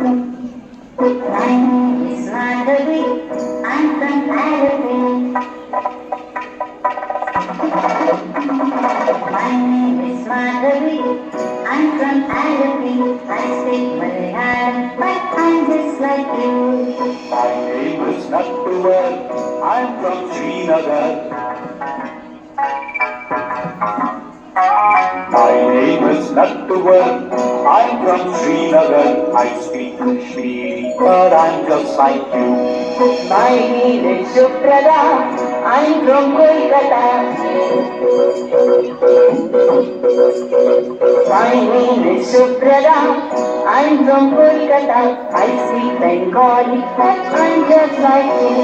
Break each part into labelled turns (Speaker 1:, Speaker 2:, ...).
Speaker 1: My name is Madhavi. I'm from Arabic. My name is Madhavi. I'm from Arabic. I speak Malayalam, but I'm just like you.
Speaker 2: My name is Nattuvar. I'm from Srinagar. My name is Nattuvar. I'm from Srinagar. I speak Kashmiri, but I'm just like you.
Speaker 1: My name is Suprada. I'm from Kolkata. My name is Suprada. I'm from Kolkata. I speak Bengali, but I'm just like you.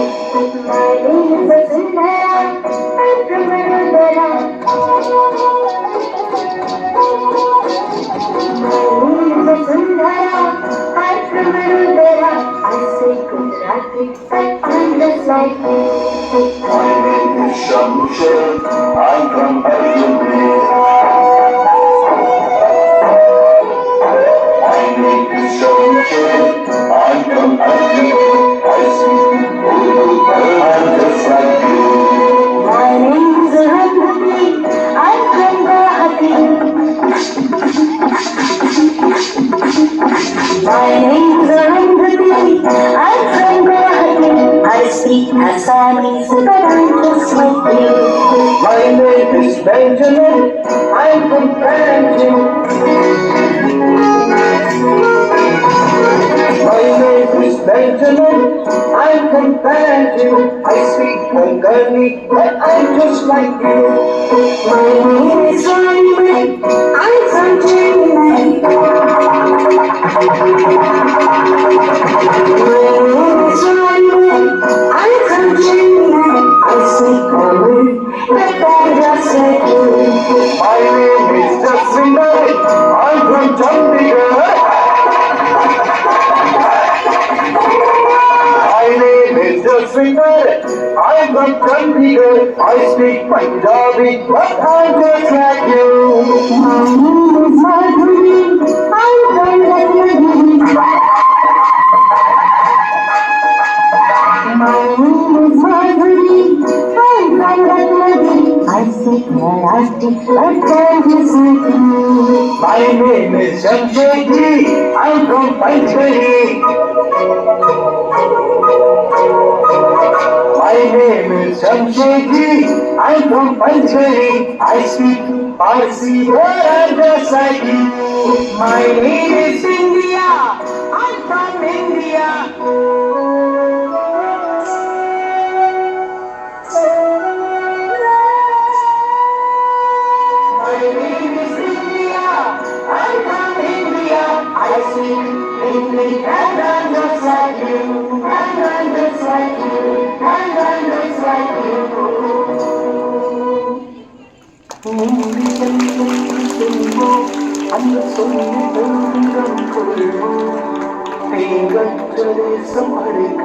Speaker 1: My name is Vasundhara. I'm from Vadodara. My name is Vasundhara. I'm from Vadodara. I speak Gujarati, but I'm just like you.
Speaker 2: My name is Shamshar. I'm from Ayurveda. My name is Shamshar. I'm from Ayurveda. I speak Urdu, but I'm just like you.
Speaker 1: My name is Arundhati. I'm from Guwahati. My name is Arundhati. I'm from Guwahati. I speak Assamese, but I'm just like you.
Speaker 2: My name is Benjamin. I'm from Panjim. My name is Benjamin. I'm from Panjim. I speak Bengali, but I'm just like you.
Speaker 1: My name is Raymond. I'm from Chennai. My name is Raymond. I'm from Chennai. I speak Tamil, but I'm just like you.
Speaker 2: My name is Jaswinder. I'm from Chandigarh. My name is Jaswinder. I'm from Chandigarh. I speak Punjabi, but I'm just like you.
Speaker 1: My name is Madhuri. I'm from Ratnagiri. My name is Madhuri. I'm from Ratnagiri. I speak Marathi, but I'm just like you.
Speaker 2: My name is Jamshedji. I'm from Panchgari. My name is Jamshedji. I'm from Panchgari. I speak Parsi, but I'm just like you.
Speaker 1: My name is India. I'm from India. My name is India. I'm from India. I speak English and I'm just like you. And I'm just like you. And I'm just like you.
Speaker 2: Indian என்று சொல்வோம், அந்த சொல்லில் பெருமிதம் கொள்வோம். தீங்கற்ற தேசம் அழைக்க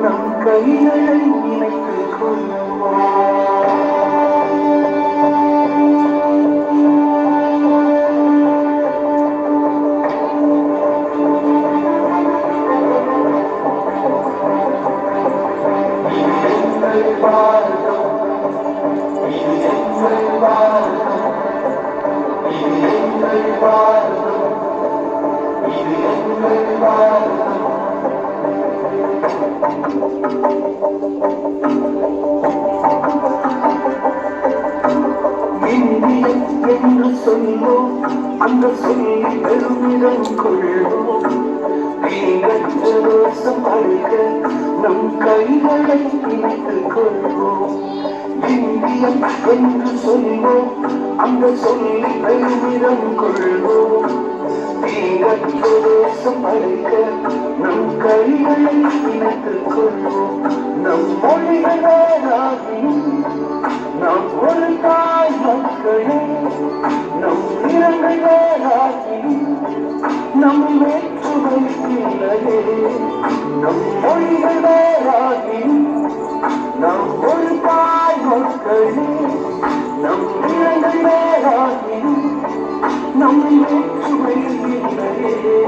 Speaker 2: நம் கைகளை இணைத்துக் இந்தியன் என்று சொல்வோம், அந்த சொல்லில் பெருமிதம் கொள்வோம். தீங்கற்ற தேசம் அழைக்க நம் கைகளை இணைத்துக் கொள்வோம். இந்தியன் என்று சொல்வோம், அந்த சொல்லில் பெருமிதம் கொள்வோம். தீங்கற்ற தேசம் அழைக்க நம் கைகளை இணைத்துக் கொள்வோம். நம் மொழிகள் வேறாகியும் நாம் ஒரு தாய் மக்களே, நம் நிறங்கள் வேறாகியும் நம் வேற்றுமை இல்லையே. நம் மொழிகள் வேறாகியும் நாம் ஒரு தாய் மக்களே, நம் நிறங்கள் வேறாகியும் நம் வேற்றுமை இல்லையே.